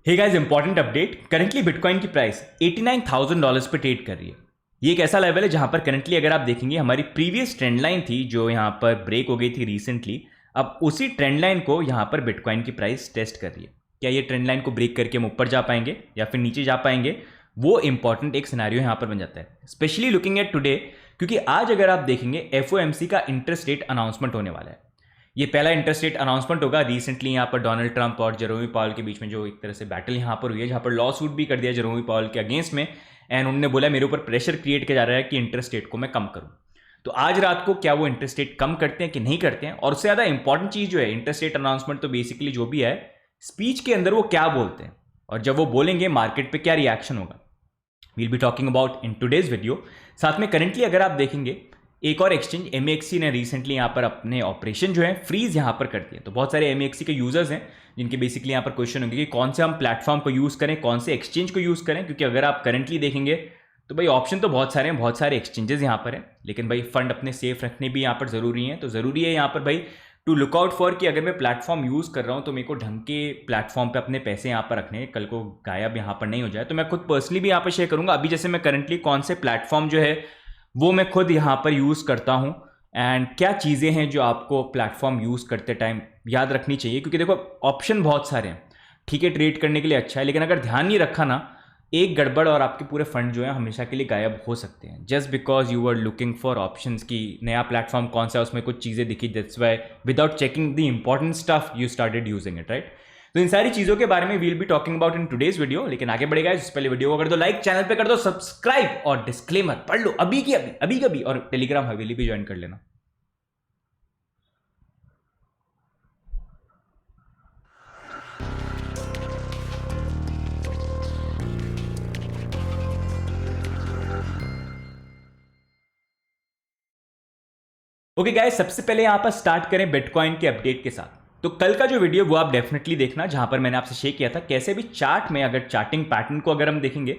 हे guys, important update. Currently bitcoin की price $89,000 पे trade कर रही है। ये एक ऐसा लेवल है जहां पर करंटली अगर आप देखेंगे हमारी प्रीवियस ट्रेंड लाइन थी जो यहां पर ब्रेक हो गई थी रिसेंटली। अब उसी ट्रेंड लाइन को यहां पर बिटकॉइन की प्राइस टेस्ट कर रही है। क्या ये ट्रेंड लाइन को ब्रेक करके हम ऊपर जा पाएंगे या फिर नीचे जा पाएंगे, वो इंपॉर्टेंट एक सिनेरियो यहां पर बन जाता है, स्पेशली लुकिंग एट टुडे। क्योंकि आज अगर आप देखेंगे एफओएमसी का इंटरेस्ट रेट अनाउंसमेंट होने वाला है। ये पहला इंटरेस्ट रेट अनाउंसमेंट होगा। रिसेंटली यहाँ पर डोनाल्ड ट्रंप और जेरोमी पावल के बीच में जो एक तरह से बैटल यहाँ पर हुई है, जहाँ पर लॉ सूट भी कर दिया जेरोमी पावल के अगेंस्ट में, एंड उन्होंने बोला मेरे ऊपर प्रेशर क्रिएट किया जा रहा है कि इंटरेस्ट रेट को मैं कम करूँ। तो आज रात को क्या वो इंटरेस्ट रेट कम करते हैं कि नहीं करते हैं, और उससे ज़्यादा इंपॉर्टेंट चीज़ जो है इंटरेस्ट रेट अनाउंसमेंट, तो बेसिकली जो भी है स्पीच के अंदर वो क्या बोलते हैं, और जब वो बोलेंगे मार्केट पे क्या रिएक्शन होगा, we'll be talking about in today's video. साथ में करंटली अगर आप देखेंगे एक और एक्सचेंज एमएक्सी ने रिसेंटली यहाँ पर अपने ऑपरेशन जो है फ्रीज यहाँ पर कर दिए। तो बहुत सारे एमएक्सी के यूजर्स हैं जिनके बेसिकली यहाँ पर क्वेश्चन होंगे कि कौन से हम प्लेटफॉर्म को यूज़ करें, कौन से एक्सचेंज को यूज़ करें। क्योंकि अगर आप करंटली देखेंगे तो भाई ऑप्शन तो बहुत सारे हैं, बहुत सारे एक्सचेंजेस यहाँ पर हैं, लेकिन भाई फंड अपने सेफ रखने भी यहाँ पर ज़रूरी है। तो ज़रूरी है यहाँ पर भाई टू लुक आउट फॉर कि अगर मैं प्लेटफॉर्म यूज़ कर रहा हूँ तो मेरे को ढंग के प्लेटफॉर्म पे अपने पैसे यहाँ पर रखने हैं, कल को गायब यहाँ पर नहीं हो जाए। तो मैं खुद पर्सनली भी यहाँ पर शेयर करूँगा। अभी जैसे मैं करंटली कौन से प्लेटफॉर्म जो है वो मैं खुद यहाँ पर यूज़ करता हूँ, एंड क्या चीज़ें हैं जो आपको प्लेटफॉर्म यूज़ करते टाइम याद रखनी चाहिए। क्योंकि देखो ऑप्शन बहुत सारे हैं, ठीक है, ट्रेड करने के लिए अच्छा है, लेकिन अगर ध्यान नहीं रखा ना, एक गड़बड़ और आपके पूरे फंड जो है हमेशा के लिए गायब हो सकते हैं, just because you are looking for options की नया प्लेटफॉर्म कौन सा है, उसमें कुछ चीज़ें दिखी, that's why without checking the important stuff you started using it, right. तो इन सारी चीज़ों के बारे में we'll be talking about in today's video. लेकिन आगे बढ़ेगा इससे पहले वीडियो को कर दो लाइक, चैनल पे कर दो सब्सक्राइब, और डिस्क्लेमर पढ़ लो अभी की अभी कभी, और टेलीग्राम हवेली भी ज्वाइन कर लेना। ओके गाइस, सबसे पहले यहां पर स्टार्ट करें बिटकॉइन के अपडेट के साथ। तो कल का जो वीडियो वो आप डेफिनेटली देखना, जहां पर मैंने आपसे शेयर किया था कैसे भी चार्ट में अगर चार्टिंग पैटर्न को अगर हम देखेंगे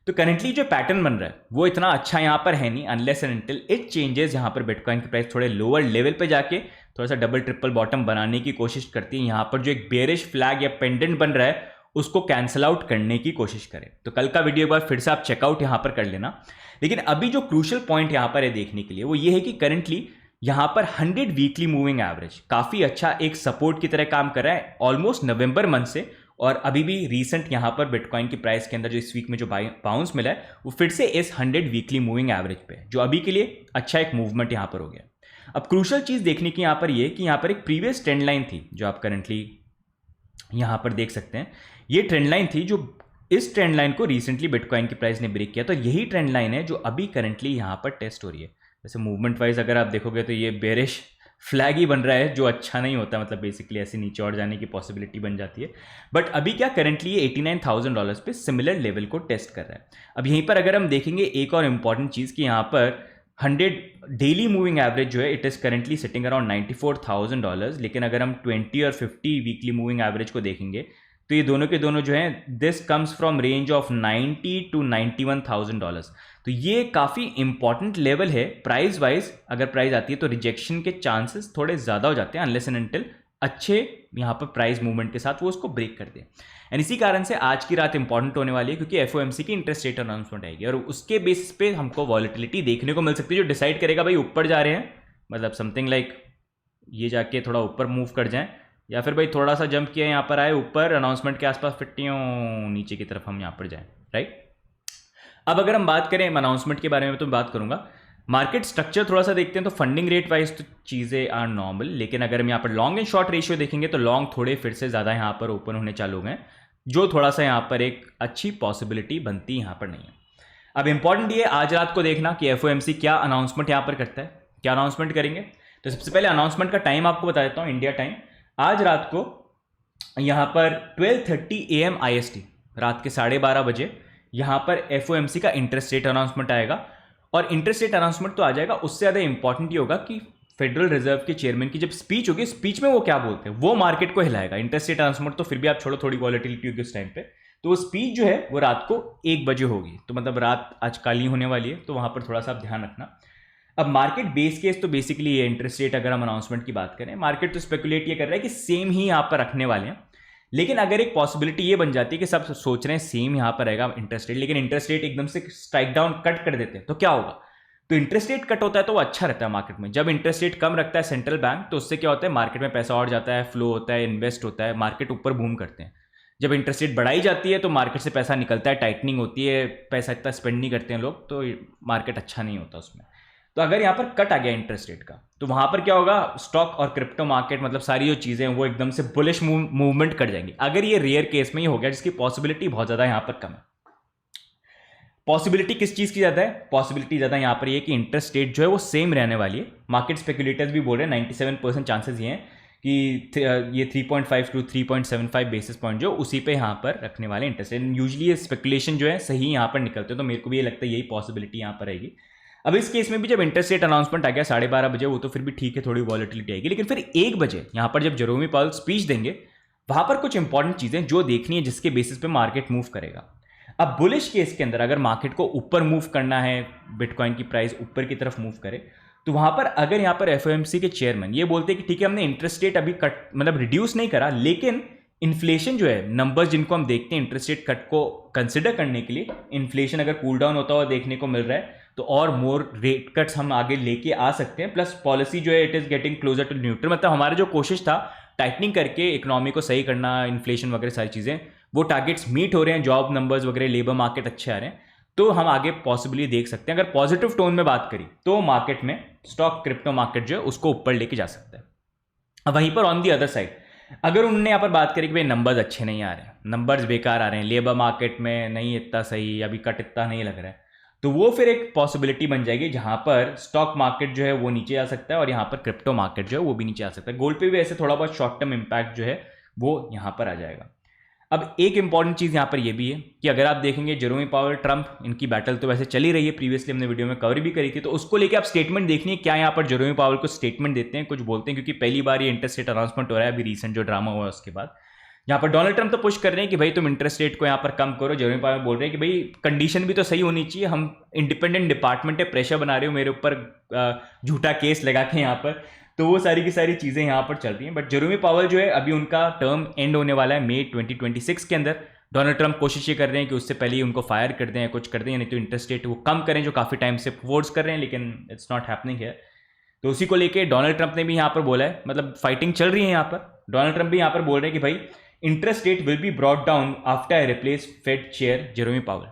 तो करंटली जो पैटर्न बन रहा है वो इतना अच्छा यहां पर है नहीं, unless and until it changes. यहां पर बिटकॉइन की प्राइस थोड़े लोअर लेवल पे जाके थोड़ा सा डबल ट्रिपल बॉटम बनाने की कोशिश करती है। यहां पर जो एक बेरिश फ्लैग या पेंडेंट बन रहा है उसको कैंसिल आउट करने की कोशिश करें। तो कल का वीडियो एक बार फिर से आप चेकआउट यहां पर कर लेना। लेकिन अभी जो क्रूशियल पॉइंट यहां पर है देखने के लिए वो ये है कि करंटली यहां पर 100 वीकली मूविंग एवरेज काफी अच्छा एक सपोर्ट की तरह काम कर रहा है ऑलमोस्ट नवंबर मंथ से। और अभी भी रीसेंट यहां पर बिटकॉइन की प्राइस के अंदर जो इस वीक में जो बाउंस मिला है वो फिर से इस 100 वीकली मूविंग एवरेज पे, जो अभी के लिए अच्छा एक मूवमेंट यहां पर हो गया। अब क्रूशियल चीज देखने की यहां पर ये कि यहां पर एक प्रीवियस ट्रेंड लाइन थी जो आप करंटली यहां पर देख सकते हैं। ये ट्रेंड लाइन थी जो इस ट्रेंड लाइन को रिसेंटली बिटकॉइन की प्राइस ने ब्रेक किया। तो यही ट्रेंड लाइन है जो अभी करंटली यहां पर टेस्ट हो रही है। वैसे मूवमेंट वाइज अगर आप देखोगे तो ये बेरिश फ्लैग ही बन रहा है, जो अच्छा नहीं होता, मतलब बेसिकली ऐसे नीचे और जाने की पॉसिबिलिटी बन जाती है। बट अभी क्या करंटली ये $89,000 पे सिमिलर लेवल को टेस्ट कर रहा है। अब यहीं पर अगर हम देखेंगे एक और इंपॉर्टेंट चीज़ कि यहाँ पर 100 डेली मूविंग एवरेज जो है it is currently sitting around $94,000। लेकिन अगर हम 20 और 50 वीकली मूविंग एवरेज को देखेंगे तो ये दोनों के दोनों जो हैं this comes from range of 90 to $91,000। तो ये काफ़ी इंपॉर्टेंट लेवल है प्राइस वाइज। अगर प्राइस आती है तो रिजेक्शन के चांसेस थोड़े ज़्यादा हो जाते हैं, अनलेस एंड अनटिल अच्छे यहाँ पर प्राइस मूवमेंट के साथ वो उसको ब्रेक कर दे। एंड इसी कारण से आज की रात इंपॉर्टेंट होने वाली है, क्योंकि एफओएमसी की इंटरेस्ट रेट अनाउंसमेंट आएगी और उसके बेसिस पे हमको वॉलेटिलिटी देखने को मिल सकती है, जो डिसाइड करेगा भाई ऊपर जा रहे हैं, मतलब समथिंग लाइक ये जाके थोड़ा ऊपर मूव कर जाएं, या फिर भाई थोड़ा सा जंप किया यहाँ पर आए ऊपर अनाउंसमेंट के आसपास, फिर नीचे की तरफ हम यहाँ पर जाएं, राइट। अब अगर हम बात करें अनाउंसमेंट के बारे में तो बात करूंगा। मार्केट स्ट्रक्चर थोड़ा सा देखते हैं तो फंडिंग रेट वाइज तो चीज़ें आर नॉर्मल, लेकिन अगर हम यहाँ पर लॉन्ग एंड शॉर्ट रेशियो देखेंगे तो लॉन्ग थोड़े फिर से ज़्यादा यहाँ पर ओपन होने चालू हो गए, जो थोड़ा सा यहाँ पर एक अच्छी पॉसिबिलिटी बनती यहाँ पर नहीं है। अब इंपॉर्टेंट ये आज रात को देखना कि एफओएमसी क्या अनाउंसमेंट यहाँ पर करता है, क्या अनाउंसमेंट करेंगे। तो सबसे पहले अनाउंसमेंट का टाइम आपको बता देता हूँ, इंडिया टाइम आज रात को यहाँ पर 12:30 AM IST, रात के 12:30 बजे यहाँ पर एफओएमसी का इंटरेस्ट रेट अनाउंसमेंट आएगा। और इंटरेस्ट रेट अनाउंसमेंट तो आ जाएगा, उससे ज़्यादा इंपॉर्टेंट ये होगा कि फेडरल रिजर्व के चेयरमैन की जब स्पीच होगी, स्पीच में वो क्या बोलते हैं वो मार्केट को हिलाएगा। इंटरेस्ट रेट अनाउंसमेंट तो फिर भी आप छोड़ो, थोड़ी वॉलेटिलिटी होगी उस टाइम पे, तो वो स्पीच जो है वो रात को 1 बजे होगी। तो मतलब रात आज काली होने वाली है, तो वहाँ पर थोड़ा सा आप ध्यान रखना। अब मार्केट बेस केस तो बेसिकली ये इंटरेस्ट रेट, अगर हम अनाउंसमेंट की बात करें, मार्केट तो स्पेकुलेट ये कर रहा है कि सेम ही यहाँ पर रखने वाले हैं। लेकिन अगर एक पॉसिबिलिटी ये बन जाती है कि सब सोच रहे हैं सेम यहाँ पर रहेगा इंटरेस्ट रेट, लेकिन इंटरेस्ट रेट एकदम से स्ट्राइक डाउन कट कर देते हैं, तो क्या होगा? तो इंटरेस्ट रेट कट होता है तो वो अच्छा रहता है मार्केट में। जब इंटरेस्ट रेट कम रखता है सेंट्रल बैंक, तो उससे क्या होता है, मार्केट में पैसा और जाता है, फ्लो होता है, इन्वेस्ट होता है, मार्केट ऊपर बूम करते हैं। जब इंटरेस्ट रेट बढ़ाई जाती है तो मार्केट से पैसा निकलता है, टाइटनिंग होती है, पैसा इतना स्पेंड नहीं करते हैं लोग, तो मार्केट अच्छा नहीं होता उसमें। तो अगर यहाँ पर कट आ गया इंटरेस्ट रेट का, तो वहां पर क्या होगा, स्टॉक और क्रिप्टो मार्केट, मतलब सारी जो चीजें हैं वो एकदम से बुलिश मूवमेंट कर जाएंगी। अगर ये रेयर केस में ही हो गया, जिसकी पॉसिबिलिटी बहुत ज्यादा यहाँ पर कम है। पॉसिबिलिटी किस चीज की ज्यादा है? पॉसिबिलिटी ज्यादा यहाँ पर ये कि इंटरेस्ट रेट जो है वो सेम रहने वाली है। मार्केट स्पेकुलेटर्स भी बोल रहे हैं 97% चांसेस ये हैं कि ये 3.5 to 3.75 बेसिस पॉइंट जो उसी पे यहाँ पर रखने वाले इंटरेस्ट रेट। यूजली ये स्पेकुलेशन जो है सही यहाँ पर निकलते हैं, तो मेरे को भी ये लगता है यही पॉसिबिलिटी यहाँ पर रहेगी। अब इस केस में भी जब इंटरेस्ट रेट अनाउंसमेंट आ गया 12:30 बजे, वो तो फिर भी ठीक है, थोड़ी वॉलेटिलिटी आएगी, लेकिन फिर 1 बजे यहाँ पर जब जेरोमी पावेल स्पीच देंगे, वहां पर कुछ इंपॉर्टेंट चीजें जो देखनी है, जिसके बेसिस पे मार्केट मूव करेगा। अब बुलिश केस के अंदर अगर मार्केट को ऊपर मूव करना है, बिटकॉइन की प्राइस ऊपर की तरफ मूव करे, तो वहां पर अगर यहाँ पर एफओएमसी के चेयरमैन ये बोलते हैं कि ठीक है हमने इंटरेस्ट रेट अभी कट मतलब रिड्यूस नहीं करा, लेकिन इन्फ्लेशन जो है, नंबर्स जिनको हम देखते हैं इंटरेस्ट रेट कट को कंसिडर करने के लिए, इन्फ्लेशन अगर कूल डाउन होता हुआ देखने को मिल रहा है, तो और मोर रेट कट्स हम आगे लेके आ सकते हैं। प्लस पॉलिसी जो है it is getting closer to neutral, मतलब हमारा जो कोशिश था टाइटनिंग करके इकोनॉमी को सही करना, इन्फ्लेशन वगैरह सारी चीजें, वो टारगेट्स मीट हो रहे हैं, जॉब नंबर्स वगैरह, लेबर मार्केट अच्छे आ रहे हैं, तो हम आगे पॉसिबली देख सकते हैं। अगर पॉजिटिव टोन में बात करी तो मार्केट में स्टॉक क्रिप्टो मार्केट जो है उसको ऊपर लेके जा सकता है। अब वहीं पर ऑन दी अदर साइड अगर उन्होंने यहाँ पर बात करी कि भाई नंबर्स अच्छे नहीं आ रहे हैं, नंबर्स बेकार आ रहे हैं, लेबर मार्केट में नहीं इतना सही, अभी कट इतना नहीं लग रहा है, तो वो फिर एक पॉसिबिलिटी बन जाएगी जहां पर स्टॉक मार्केट जो है वो नीचे आ सकता है और यहाँ पर क्रिप्टो मार्केट जो है वो भी नीचे आ सकता है। गोल्ड पे भी ऐसे थोड़ा बहुत शॉर्ट टर्म इंपैक्ट जो है वो यहाँ पर आ जाएगा। अब एक इंपॉर्टेंट चीज यहाँ पर यह भी है कि अगर आप देखेंगे जेरोमी पावेल ट्रंप, इनकी बैटल तो वैसे चली रही है, प्रीवियसली हमने वीडियो में कवर भी करी थी, तो उसको लेके आप स्टेटमेंट देखनी क्या यहाँ पर जेरोमी पावेल को स्टेटमेंट देते हैं, कुछ बोलते हैं, क्योंकि पहली बार ये इंटरेस्ट रेट अनाउंसमेंट हो रहा है अभी रिसेंट जो ड्रामा हुआ है उसके बाद। यहाँ पर डोनाल्ड ट्रंप तो पुश कर रहे हैं कि भाई तुम इंटरेस्ट रेट को यहाँ पर कम करो, जेरोमी पावेल बोल रहे हैं कि भाई कंडीशन भी तो सही होनी चाहिए, हम इंडिपेंडेंट डिपार्टमेंट है, प्रेशर बना रहे हो मेरे ऊपर झूठा केस लगा के यहाँ पर, तो वो सारी की सारी चीजें यहाँ पर चल रही हैं। बट जेरोमी पावेल जो है अभी उनका टर्म एंड होने वाला है मई 2026 के अंदर। डोनाल्ड ट्रंप कोशिश ये कर रहे हैं कि उससे पहले ही उनको फायर कर दें या कुछ कर दें, नहीं तो इंटरेस्ट रेट वो कम करें, जो काफी टाइम से फोर्स कर रहे हैं, लेकिन इट्स नॉट हैपनिंग है। तो उसी को लेके डोनाल्ड ट्रंप ने भी यहाँ पर बोला है, मतलब फाइटिंग चल रही है यहाँ पर। डोनाल्ड ट्रंप भी यहाँ पर बोल रहे हैं कि भाई interest rate will be brought down after I replace Fed chair Jerome Powell.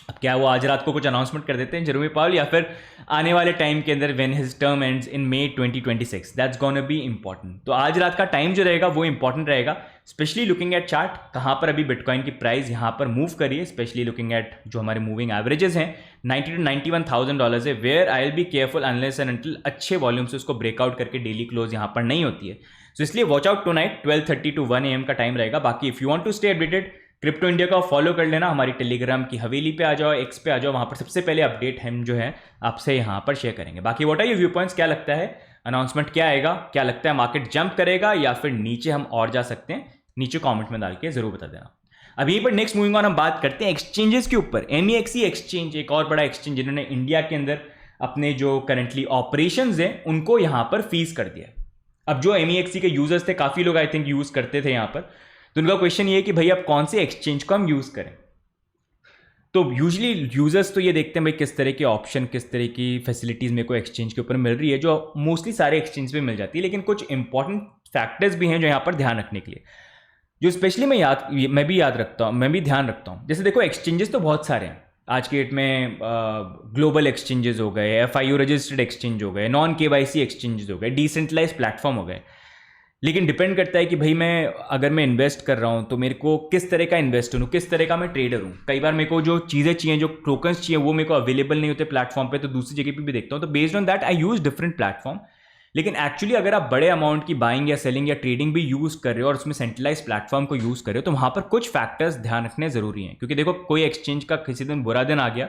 अब क्या वो आज रात को कुछ अनाउंसमेंट कर देते हैं जेरोमी पावेल, या फिर आने वाले टाइम के अंदर when his term ends in May 2026, that's gonna be important. तो आज रात का टाइम जो रहेगा वो इंपॉर्टेंट रहेगा, स्पेशली लुकिंग एट चार्ट, कहाँ पर अभी बिटकॉइन की प्राइस यहाँ पर मूव करिए, स्पेशली लुकिंग एट जो हमारे मूविंग एवरेजेस हैं $90,000 to $91,000 है, where I will be careful unless and until अच्छे वॉल्यूम से उसको ब्रेकआउट करके डेली क्लोज यहाँ पर नहीं होती है। तो इसलिए watch out tonight 12:30 to 1 AM का टाइम रहेगा। बाकी if you want to stay updated, crypto India का फॉलो कर लेना, हमारी टेलीग्राम की हवेली पे आ जाओ, एक्स पे आ जाओ, वहां पर सबसे पहले अपडेट हम जो है आपसे यहाँ पर शेयर करेंगे। बाकी what are your viewpoints, क्या लगता है अनाउंसमेंट क्या आएगा, क्या लगता है मार्केट जंप करेगा या फिर नीचे हम और जा सकते हैं, नीचे कॉमेंट में डाल के जरूर बता देना। अब यहीं पर नेक्स्ट मूविंग ऑन हम बात करते हैं एक्सचेंजेस के ऊपर। MEXC एक्सचेंज एक और बड़ा एक्सचेंज जिन्होंने इंडिया के अंदर अपने जो करंटली ऑपरेशंस हैं उनको यहाँ पर फीस कर दिया। अब जो MEXC के यूजर्स थे, काफी लोग आई थिंक यूज करते थे यहाँ पर, तो उनका क्वेश्चन ये है कि भाई अब कौन से एक्सचेंज को हम यूज करें। तो यूजली यूजर्स तो ये देखते हैं भाई किस तरह के ऑप्शन, किस तरह की फैसिलिटीज मेरे को एक्सचेंज के ऊपर मिल रही है, जो मोस्टली सारे एक्सचेंज पे मिल जाती है, लेकिन कुछ इंपॉर्टेंट फैक्टर्स भी हैं जो यहाँ पर ध्यान रखने के लिए, जो स्पेशली मैं भी ध्यान रखता हूँ। जैसे देखो एक्सचेंजेस तो बहुत सारे हैं आज के डेट में, ग्लोबल एक्सचेंजेस हो गए, FIU रजिस्टर्ड एक्सचेंज हो गए, नॉन KYC एक्सचेंजेस हो गए, डिसेंट्रलाइज्ड प्लेटफॉर्म हो गए, लेकिन डिपेंड करता है कि भाई अगर मैं इन्वेस्ट कर रहा हूँ तो मेरे को किस तरह का इन्वेस्टर हूँ, किस तरह का मैं ट्रेडर हूँ। कई बार मेरे को जो चीज़ें चाहिए, जो टोकन्स चाहिए, वो मेरे को अवेलेबल नहीं होते प्लेटफॉर्म पे, तो दूसरी जगह पे भी देखता हूँ, तो based on that I use different platform. लेकिन एक्चुअली अगर आप बड़े अमाउंट की बाइंग या सेलिंग या ट्रेडिंग भी यूज कर रहे हो और उसमें सेंट्रलाइज प्लेटफॉर्म को यूज कर रहे हो, तो वहाँ पर कुछ फैक्टर्स ध्यान रखने जरूरी हैं, क्योंकि देखो कोई एक्सचेंज का किसी दिन बुरा दिन आ गया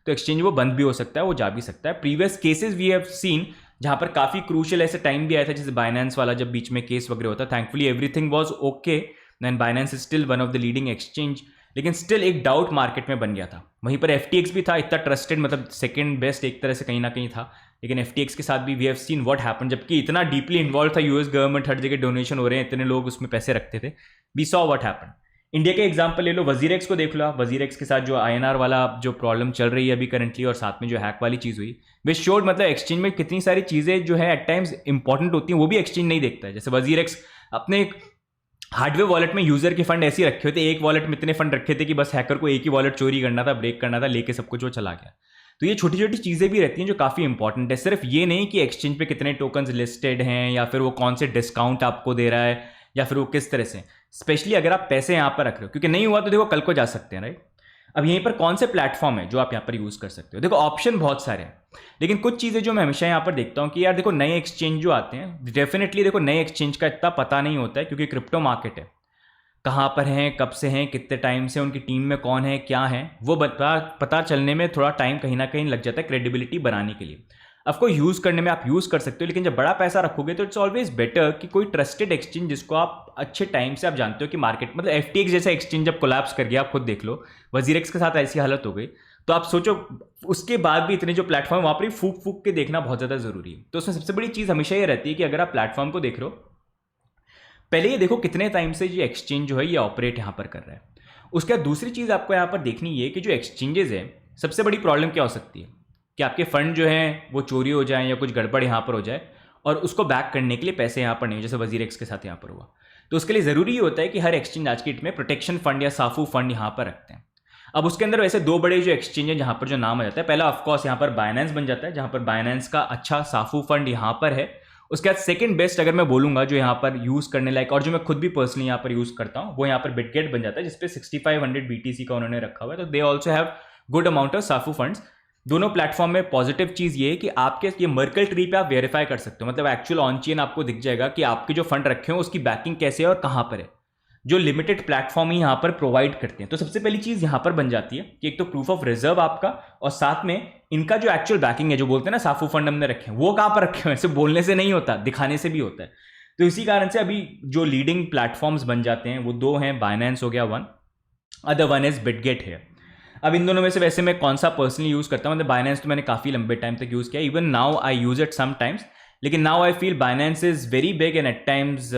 तो एक्सचेंज वो बंद भी हो सकता है, वो जा भी सकता है। Previous cases we have seen जहां पर काफी क्रूशियल ऐसे टाइम भी आया था, जैसे बाइनेंस वाला जब बीच में केस वगैरह होता, thankfully everything was okay and Binance is still one of the leading exchange, लेकिन स्टिल एक डाउट मार्केट में बन गया था। वहीं पर FTX भी था, इतना ट्रस्टेड, मतलब सेकंड बेस्ट एक तरह से कहीं ना कहीं था, लेकिन FTX के साथ भी we have seen what happen, जबकि इतना डीपली इन्वॉल्व था यूएस गवर्नमेंट, हर जगह डोनेशन हो रहे हैं, इतने लोग उसमें पैसे रखते थे, we saw what happen. India के एग्जाम्पल ले लो, WazirX को देख लो आप, WazirX के साथ जो INR वाला जो प्रॉब्लम चल रही है अभी करंटली, और साथ में जो हैक वाली चीज़ हुई, वे शोड मतलब एक्सचेंज में कितनी सारी चीज़ें जो है एट टाइम्स इंपॉर्टेंट होती हैं वो भी एक्सचेंज नहीं देखता है। जैसे WazirX अपने एक हार्डवेयर वॉलेट में यूजर के फंड ऐसे ही रखे हुए थे, एक वॉलेट में इतने फंड रखे थे कि बस हैकर को एक ही वॉलेट चोरी करना था, ब्रेक करना था, लेके सब कुछ वो चला गया। तो ये छोटी छोटी चीज़ें भी रहती हैं जो काफ़ी इंपॉर्टेंट है। सिर्फ ये नहीं कि एक्सचेंज पे कितने टोकन्स लिस्टेड हैं, या फिर वो कौन से डिस्काउंट आपको दे रहा है, या फिर वो किस तरह से, स्पेशली अगर आप पैसे यहाँ पर रख रहे हो, क्योंकि नहीं हुआ तो देखो कल को जा सकते हैं, राइट। अब यहीं पर कौन से प्लेटफॉर्म है जो आप यहाँ पर यूज़ कर सकते हो, देखो ऑप्शन बहुत सारे हैं, लेकिन कुछ चीज़ें जो मैं हमेशा यहाँ पर देखता हूँ कि यार देखो नए एक्सचेंज जो आते हैं, डेफिनेटली देखो नए एक्सचेंज का इतना पता नहीं होता है, क्योंकि क्रिप्टो मार्केट है, कहाँ पर हैं, कब से हैं, कितने टाइम से, उनकी टीम में कौन है, क्या है, वो पता चलने में थोड़ा टाइम कहीं ना कहीं लग जाता है क्रेडिबिलिटी बनाने के लिए। आपको यूज़ करने में आप यूज़ कर सकते हो, लेकिन जब बड़ा पैसा रखोगे तो इट्स ऑलवेज बेटर कि कोई ट्रस्टेड एक्सचेंज जिसको आप अच्छे टाइम से आप जानते हो कि मार्केट, मतलब FTX जैसा एक्सचेंज जब कोलैप्स कर गया, आप खुद देख लो, WazirX के साथ ऐसी हालत हो गई, तो आप सोचो उसके बाद भी इतने जो प्लेटफॉर्म वहाँ पर फूक फूक के देखना बहुत ज़्यादा ज़रूरी है। तो उसमें सबसे बड़ी चीज़ हमेशा ये रहती है कि अगर आप प्लेटफॉर्म को देख रहे हो, पहले ये देखो कितने टाइम से ये एक्सचेंज जो है ये ऑपरेट यहाँ पर कर रहा है। उसके बाद दूसरी चीज़ आपको यहाँ पर देखनी है कि जो एक्सचेंजेस है, सबसे बड़ी प्रॉब्लम क्या हो सकती है कि आपके फंड जो हैं वो चोरी हो जाए या कुछ गड़बड़ यहाँ पर हो जाए, और उसको बैक करने के लिए पैसे यहाँ पर नहीं, जैसे WazirX के साथ यहाँ पर हुआ। तो उसके लिए ज़रूरी होता है कि हर एक्सचेंज आज की डेट में प्रोटेक्शन फंड या साफू फंड यहाँ पर रखते हैं। अब उसके अंदर वैसे दो बड़े जो एक्सचेंज है जहाँ पर जो नाम आ जाता है, पहला ऑफकोर्स यहाँ पर बाइनेंस बन जाता है, जहाँ पर बाइनेंस का अच्छा साफू फंड यहाँ पर है। उसके बाद सेकंड बेस्ट अगर मैं बोलूंगा जो यहाँ पर यूज़ करने लायक, और जो मैं खुद भी पर्सनली यहाँ पर यूज़ करता हूँ, वो यहाँ पर बिटगेट बन जाता है, जिसपे 6500 BTC का उन्होंने रखा हुआ है। तो they also have good amount of SAFU funds. दोनों प्लेटफॉर्म में पॉजिटिव चीज़ ये है कि आपके ये मर्कल ट्री पे आप वेरीफाई कर सकते हो, मतलब एक्चुअल ऑन चेन आपको दिख जाएगा कि आपके जो फंड रखे हो उसकी बैकिंग कैसे है और कहाँ पर है, जो लिमिटेड प्लेटफॉर्म ही यहाँ पर प्रोवाइड करते हैं। तो सबसे पहली चीज़ यहाँ पर बन जाती है कि एक तो प्रूफ ऑफ रिजर्व आपका, और साथ में इनका जो एक्चुअल बैकिंग है, जो बोलते हैं ना साफू फंड हमने रखे हैं, वो कहाँ पर रखे हुए हैं, सिर्फ बोलने से नहीं होता, दिखाने से भी होता है। तो इसी कारण से अभी जो लीडिंग प्लेटफॉर्म्स बन जाते हैं वो दो हैं, बाइनेंस हो गया one, other one is Bitget है। अब इन दोनों में से वैसे मैं कौन सा पर्सनली यूज़ करता हूँ, मतलब बाइनेंस तो मैंने काफ़ी लंबे टाइम तक यूज़ किया, even now I use it some times, लेकिन now I feel Binance is very big and at times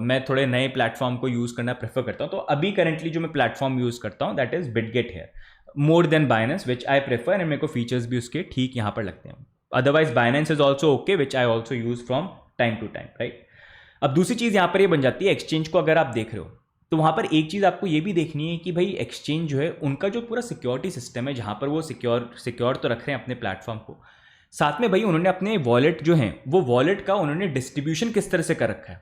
मैं थोड़े नए प्लेटफॉर्म को यूज़ करना प्रेफर करता हूँ। तो अभी करंटली जो मैं प्लेटफॉर्म यूज़ करता हूँ दैट इज़ बिटगेट है, more than Binance which I prefer, and मेरे को फीचर्स भी उसके ठीक यहाँ पर लगते हैं। Otherwise Binance is also okay which I also use from time to time, right. अब दूसरी चीज़ यहाँ पर ये बन जाती है, एक्सचेंज को अगर आप देख रहे हो तो वहाँ पर एक चीज़ आपको ये भी देखनी है कि भाई एक्सचेंज जो है उनका जो पूरा सिक्योरिटी सिस्टम है, जहाँ पर वो सिक्योर तो रख रहे हैं अपने प्लेटफॉर्म को, साथ में भाई उन्होंने अपने वॉलेट जो हैं वो वॉलेट का उन्होंने डिस्ट्रीब्यूशन किस तरह से कर रखा है।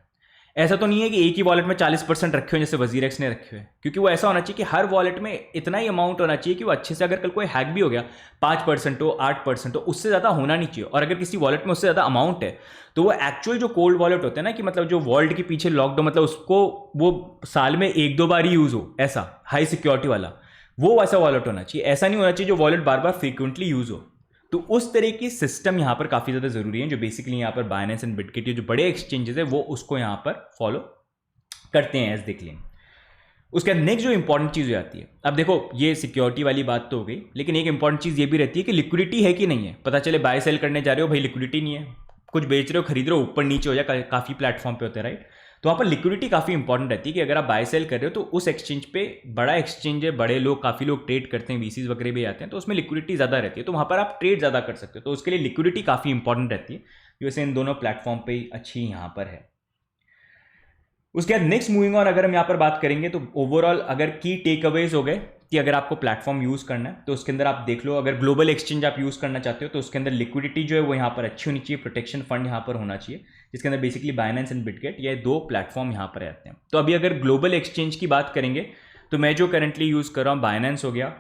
ऐसा तो नहीं है कि एक ही वॉलेट में 40% रखे हुए जैसे WazirX ने रखे हुए, क्योंकि वो ऐसा होना चाहिए कि हर वॉलेट में इतना ही अमाउंट होना चाहिए कि वो अच्छे से, अगर कल कोई हैक भी हो गया 5% हो 8% हो, उससे ज़्यादा होना नहीं चाहिए। और अगर किसी वॉलेट में उससे ज़्यादा अमाउंट है तो वो एक्चुअल जो कोल्ड वॉलेट होते हैं ना, कि मतलब जो वॉलेट के पीछे लॉक्ड हो, मतलब उसको वो साल में 1-2 बार ही यूज़ हो, ऐसा हाई सिक्योरिटी वाला, वो वैसा वॉलेट होना चाहिए। ऐसा नहीं होना चाहिए जो वॉलेट बार बार फ्रीक्वेंटली यूज़ हो। तो उस तरह की सिस्टम यहाँ पर काफ़ी ज़्यादा ज़रूरी है, जो बेसिकली यहाँ पर बाइनेंस एंड बिटगेट जो बड़े एक्सचेंजेस है वो उसको यहाँ पर फॉलो करते हैं एज दे क्लेम। उसके बाद नेक्स्ट जो इंपॉर्टेंट चीज़ हो जाती है, अब देखो ये सिक्योरिटी वाली बात तो हो गई, लेकिन एक इंपॉर्टेंट चीज़ ये भी रहती है कि लिक्विडिटी है कि नहीं है। पता चले बाय सेल करने जा रहे हो, भाई लिक्विडिटी नहीं है, कुछ बेच रहे हो खरीद रहे हो, ऊपर नीचे हो जाए, काफ़ी प्लेटफॉर्म पे होते हैं, राइट। तो वहाँ पर लिक्विडिटी काफ़ी इंपॉर्टेंट रहती है कि अगर आप बाय सेल कर रहे हो तो उस एक्सचेंज पे, बड़ा एक्सचेंज है, बड़े लोग, काफ़ी लोग ट्रेड करते हैं, VCs वगैरह भी आते हैं, तो उसमें लिक्विडिटी ज़्यादा रहती है, तो वहाँ पर आप ट्रेड ज़्यादा कर सकते हो। तो उसके लिए लिक्विडिटी काफ़ी इंपॉर्टेंट रहती है, वैसे इन दोनों प्लेटफॉर्म पे अच्छी यहाँ पर है। उसके बाद नेक्स्ट मूविंग ऑन, अगर हम यहाँ पर बात करेंगे तो ओवरऑल अगर की टेक अवेज हो गए कि अगर आपको प्लेटफॉर्म यूज़ करना है तो उसके अंदर आप देख लो, अगर ग्लोबल एक्सचेंज आप यूज़ करना चाहते हो तो उसके अंदर लिक्विडिटी जो है वो यहाँ पर अच्छी होनी चाहिए, प्रोटेक्शन फंड यहाँ पर होना चाहिए, जिसके अंदर बेसिकली बाइनेंस एंड बिटगेट, ये दो प्लेटफॉर्म यहाँ पर आते हैं। तो अभी अगर ग्लोबल एक्सचेंज की बात करेंगे तो मैं जो करंटली यूज़ कर रहा हूँ, बाइनेंस हो गया,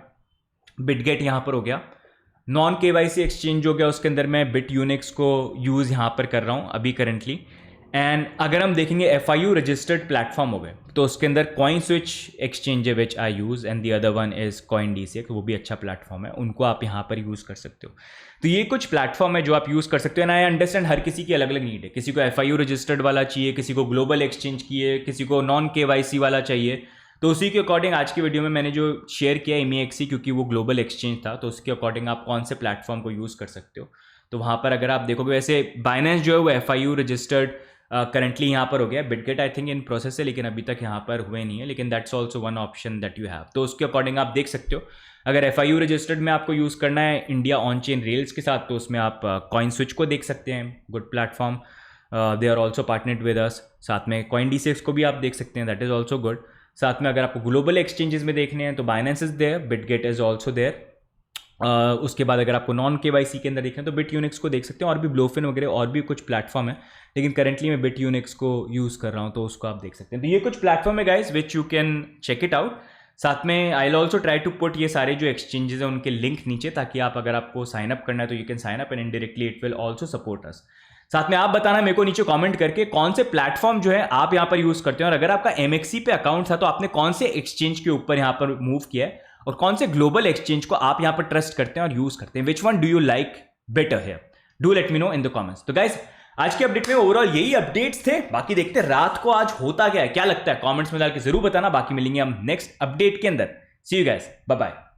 बिटगेट यहाँ पर हो गया, नॉन KYC एक्सचेंज हो गया, उसके अंदर मैं बिटयूनिक्स को यूज़ यहाँ पर कर रहा हूँ अभी करंटली। एंड अगर हम देखेंगे FIU रजिस्टर्ड प्लेटफॉर्म हो गए तो उसके अंदर कॉइन स्विच एक्सचेंज है which I use, and the other one is CoinDCX, वो भी अच्छा प्लेटफॉर्म है, उनको आप यहाँ पर यूज़ कर सकते हो। तो ये कुछ प्लेटफॉर्म है जो आप यूज़ कर सकते हो। एंड आई अंडरस्टैंड हर किसी की अलग अलग नीड है, किसी को FIU रजिस्टर्ड वाला चाहिए, किसी को ग्लोबल एक्सचेंज की है, किसी को नॉन KYC वाला चाहिए। तो उसी के अकॉर्डिंग आज की वीडियो में मैंने जो शेयर किया MEXC, क्योंकि वो ग्लोबल एक्सचेंज था, तो उसके अकॉर्डिंग आप कौन से प्लेटफॉर्म को यूज़ कर सकते हो। तो वहाँ पर अगर आप देखोगे, वैसे बाइनेंस जो है वो FIU रजिस्टर्ड करंटली यहाँ पर हो गया, Bitget I think in process है लेकिन अभी तक यहाँ पर हुए नहीं है, लेकिन that's also one option that you have. तो उसके अकॉर्डिंग आप देख सकते हो। अगर FIU रजिस्टर्ड में आपको यूज़ करना है इंडिया ऑन चेन रेल्स के साथ, तो उसमें आप कॉइन स्विच को देख सकते हैं, good platform, they are also partnered with us. साथ में CoinDCX को भी आप देख सकते हैं, दैट इज़ ऑल्सो गुड। साथ में अगर आपको ग्लोबल एक्सचेंजेस में देखने हैं तो Binance is there, Bitget is also there. उसके बाद अगर आपको नॉन KYC के अंदर देखना है तो BitUnix को देख सकते हैं, और भी ब्लोफिन वगैरह और भी कुछ प्लेटफॉर्म है, लेकिन करंटली मैं BitUnix को यूज़ कर रहा हूँ तो उसको आप देख सकते हैं। तो ये कुछ प्लेटफॉर्म है guys which you can check it out. साथ में I will also try to put ये सारे जो एक्सचेंजेस हैं उनके लिंक नीचे, ताकि आप अगर आपको साइन अप करना है तो you can sign up and indirectly it will also support us. साथ में आप बताना मेरे को नीचे कमेंट करके कौन से प्लेटफॉर्म जो है आप यहाँ पर यूज़ करते हैं, और अगर आपका MXC पे अकाउंट था तो आपने कौन से एक्सचेंज के ऊपर यहाँ पर मूव किया है, और कौन से ग्लोबल एक्सचेंज को आप यहाँ पर ट्रस्ट करते हैं और यूज करते हैं। Which one do you like better here, do let me know in the comments. तो गाइस आज के अपडेट में ओवरऑल यही अपडेट्स थे, बाकी देखते हैं रात को आज होता क्या है, क्या लगता है कमेंट्स में डाल के जरूर बताना। बाकी मिलेंगे हम नेक्स्ट अपडेट के अंदर। सी यू गाइस, बाय बाय।